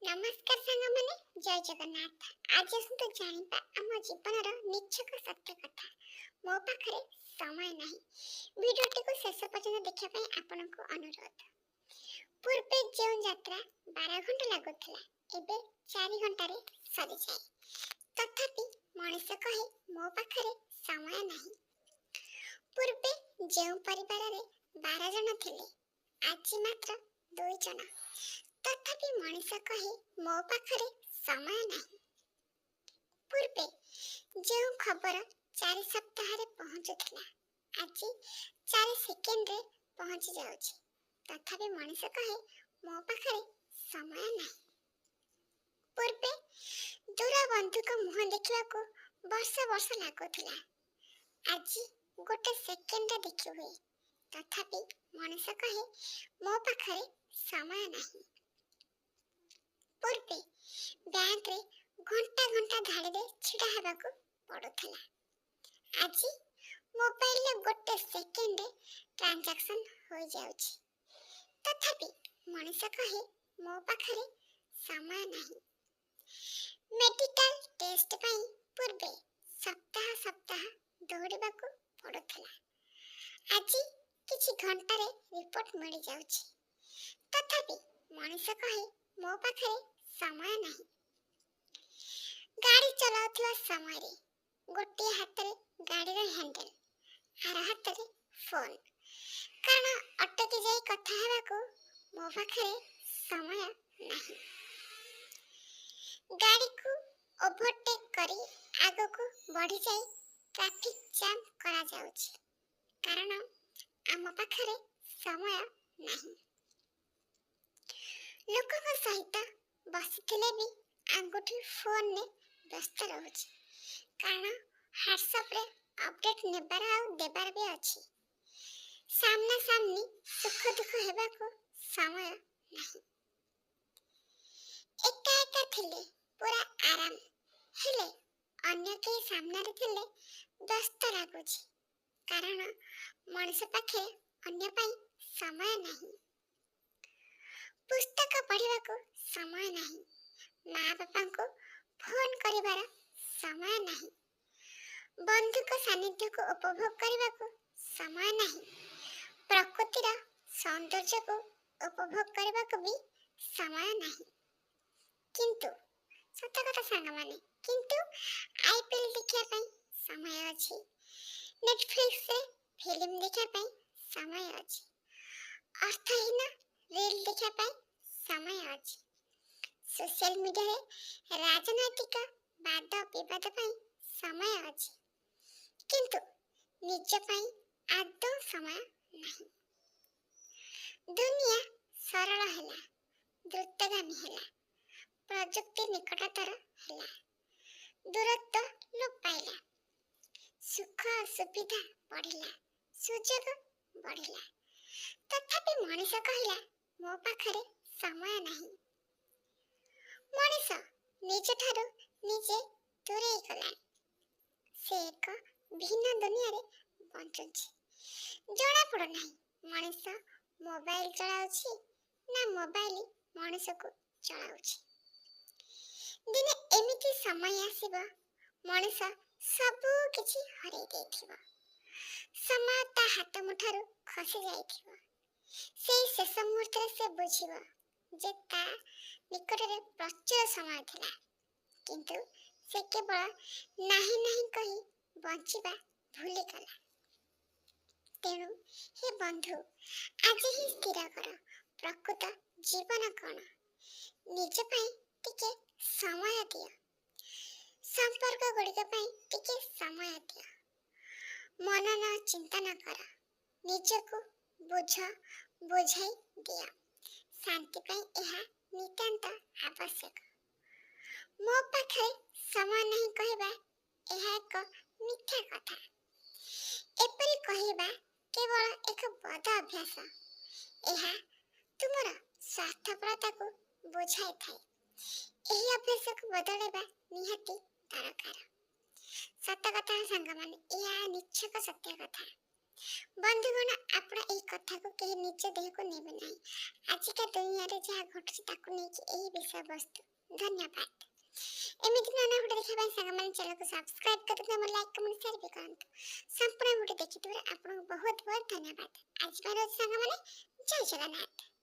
नमस्कार साଙ୍ଗମାନେ जय जगन्नाथ। आज आसतु जानिबा आम जीवनर निच्छक सत्य कथा। मो पाखरे समय नाही। वीडियोटी को शेष पर्यंत देखिया पई आपनको अनुरोध। पूर्वे जो यात्रा 12 घंटा लागुथिला एबे 4 घंटा रे सरी जाय। तथापि मनुष्य कहे मो पाखरे समय नाही। पूर्वे जो परिवार रे 12 जन थिले आज मात्र 2 जन। तथापि मनुष्य कहे मो पाखरे समय नाही। पूर्वे जो खबर 4 सप्ताह रे पहुंचुथिला आज 4 सेकेंड रे पहुंची जाउछि। तथापि मनुष्य कहे मो पाखरे समय नाही। पूर्वे दूर बंधु को मुह देखिबा को वर्ष वर्ष लागुथिला आज गोटे सेकेंड रे देखि हुए। तथापि मनुष्य कहे मो पाखरे समय नाही। पूर्वे बैंक रे घंटा घंटा धाड़ी रे छिड़ा हेबाकू पड़ुथिला आज मोबाइल रे गोटे सेकेंड रे ट्रांजैक्शन हो जाउछि। तथापि मनुष्य कहे मो पाखरे समय नाही। मेडिकल टेस्ट पई पूर्वे सप्ताह सप्ताह दौड़बाकू पड़ुथिला आज किछि घंटा रे रिपोर्ट मिल जाउछि। तथापि मनुष्य कहे मो पाखरे समय नाही। गाड़ी चलाउथला समय रे गोटे हाथ रे गाड़ी रे हैंडल आर हाथ रे फोन कारण अटकी जाई कथा हेबाकू मो पाखरे समय नाही। गाड़ी को ओवरटेक करी आगो को बढ़ी जाई ट्रैफिक जाम करा जाउछि कारण आम पाखरे समय नाही। लोकक सहित बसिथिले भी आंगुठी फोन ने व्यस्त रहुछि कारण व्हाट्सएप रे अपडेट नेबार आ देबार भी अछि। सामना सामनी सुख दुख हेबाकू समय नाही। एका एका थिले पूरा आराम हेले अन्य के सामने रे थिले व्यस्त लागुछि कारण मनुष्य पाखे अन्य पई समय नाही। पुस्तक पढ़िबा को समय नाही। माँ बापा को फोन करिबार समय नाही। बंधु को सानिध्य को उपभोग करिबा को समय नाही। प्रकृतिर सौंदर्य को उपभोग करिबा को भी समय नाही। किंतु सत्य कथा सांग माने किंतु आईपीएल देखिया पई समय अछि। नेटफ्लिक्स रे फिल्म देखिया पई समय अछि। अर्थहीन रील देखिया पई समय अछि। सोशल मीडिया रे राजनैतिक वाद विवाद पई समय अछि। किंतु निज पई आदौ समय नाही। दुनिया सरल हैला द्रुतगामी हैला प्रजुक्ति निकटतर हैला दूरत्व लोप पाइला सुख सुविधा बढ़िला सुजोग बढ़िला। तथापि मनुष्य कहला मो पाखरे समय नाही। मनुष्य निज ठारू निजे दूरे गला से एक भिन्न दुनिया रे बंचुछि। जଣା पड़ नाही मनुष्य मोबाइल चलाउछि ना मोबाइल मनुष्य को चलाउछि। दिने एमिति समय आसीबा मनुष्य सबु किछि हरै दैथिबा। समय ता हाथ मुठारू खसी जाइथिबा। सेई शेष मुहूर्त से बुझिबा जे ता निकट रे प्रचुर समय थिला किंतु से केवल नाही नाही कही बंचिबा भूली गला। तेणु हे बंधु आज ही स्थिर कर प्रकृत जीवन कौन निज पई टिके समय दियो। संपर्क गुड़िक पई टिके समय दियो। मनन चिंतन कर निजको बुझ बुझाई दियो। शांति पई एहा नितांत आवश्यक। मो पाखरे समय नहीं कहबा एहा एक मिथ्या कथा। एपरि कहबा केवल एक बद अभ्यास। एहा तुमरा स्वार्थपरता को बुझाई थाए। एही अभ्यास को बदलेबा निहाती दरकार। सत्य कथा सांग माने एहा निच्छक सत्य कथा। ବନ୍ଧୁଗଣ, ଆପଣ ଏହି କଥାକୁ କେହି ନିଜ ଦେହକୁ ନେବେ ନାହିଁ। ଆଜିକା ଦୁନିଆରେ ଯାହା ଘଟୁଛି ତାକୁ ନେଇକି ଏହି ବିଷୟବସ୍ତୁ। ଧନ୍ୟବାଦ। ଏମିତି ନୂଆ ନୂଆ ଭିଡ଼ିଓ ଦେଖିବା ପାଇଁ ସାଙ୍ଗମାନେ ଚ୍ୟାନେଲକୁ ସବସ୍କ୍ରାଇବ କରିଦିଅନ୍ତୁ, ଆମ ଲାଇକ୍ କମେଣ୍ଟ ସେୟାର ବି କରନ୍ତୁ। ସମ୍ପୂର୍ଣ୍ଣ ଭିଡ଼ିଓ ଦେଖିଥିବାରୁ ଆପଣଙ୍କୁ ବହୁତ ବହୁତ ଧନ୍ୟବାଦ। ଆଜି ପାଇଁ ରହୁଛି ସାଙ୍ଗମାନେ, ଜୟ ଜଗନ୍ନାଥ।